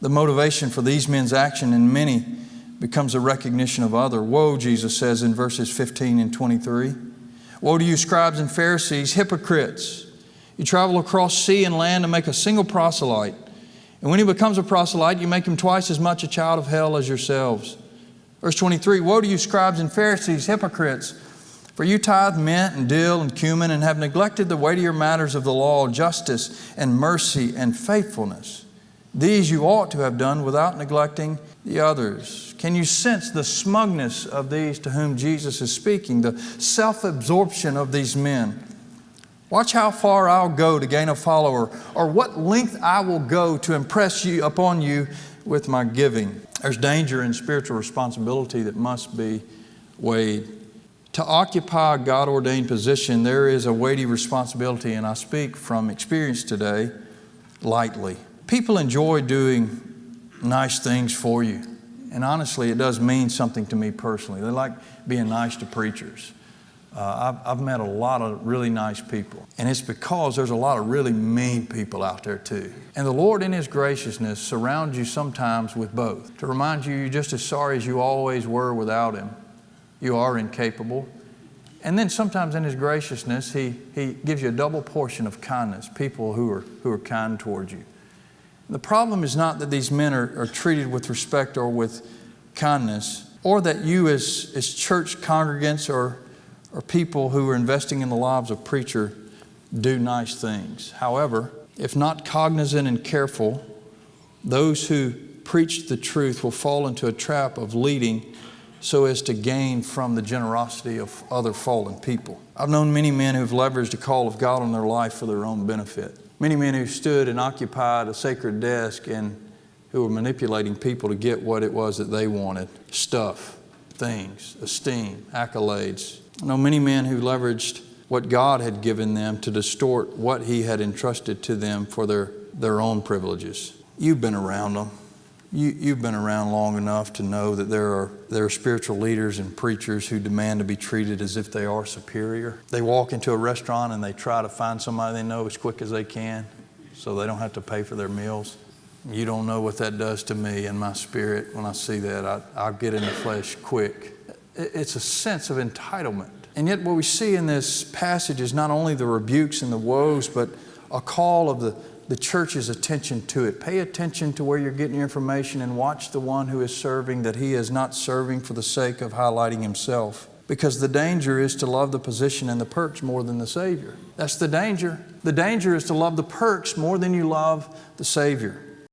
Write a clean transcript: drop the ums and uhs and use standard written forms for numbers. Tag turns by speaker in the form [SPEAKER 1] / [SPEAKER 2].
[SPEAKER 1] The motivation for these men's action in many becomes a recognition of other. Woe, Jesus says in verses 15 and 23. Woe to you, scribes and Pharisees, hypocrites! You travel across sea and land to make a single proselyte. And when he becomes a proselyte, you make him twice as much a child of hell as yourselves. Verse 23, woe to you, scribes and Pharisees, hypocrites! For you tithe mint and dill and cumin and have neglected the weightier matters of the law, justice and mercy and faithfulness. These you ought to have done without neglecting the others. Can you sense the smugness of these to whom Jesus is speaking, the self-absorption of these men? Watch how far I'll go to gain a follower, or what length I will go to impress you upon you with my giving. There's danger in spiritual responsibility that must be weighed. To occupy a God-ordained position, there is a weighty responsibility, and I speak from experience today lightly. People enjoy doing nice things for you. And honestly, it does mean something to me personally. They like being nice to preachers. I've met a lot of really nice people. And it's because there's a lot of really mean people out there too. And the Lord in His graciousness surrounds you sometimes with both. To remind you, you're just as sorry as you always were without Him. You are incapable. And then sometimes in His graciousness, He gives you a double portion of kindness, people who are kind towards you. The problem is not that these men are treated with respect or with kindness, or that you as church congregants or people who are investing in the lives of preacher do nice things. However, if not cognizant and careful, those who preach the truth will fall into a trap of leading so as to gain from the generosity of other fallen people. I've known many men who have leveraged the call of God on their life for their own benefit. Many men who stood and occupied a sacred desk and who were manipulating people to get what it was that they wanted. Stuff, things, esteem, accolades. I know many men who leveraged what God had given them to distort what He had entrusted to them for their own privileges. You've been around them. You've been around long enough to know that there are spiritual leaders and preachers who demand to be treated as if they are superior. They walk into a restaurant and they try to find somebody they know as quick as they can so they don't have to pay for their meals. You don't know what that does to me in my spirit. When I see that, I'll get in the flesh quick. It's a sense of entitlement. And yet what we see in this passage is not only the rebukes and the woes, but a call of the church's attention to it. Pay attention to where you're getting your information and watch the one who is serving, that he is not serving for the sake of highlighting himself. Because the danger is to love the position and the perks more than the Savior. That's the danger. The danger is to love the perks more than you love the Savior.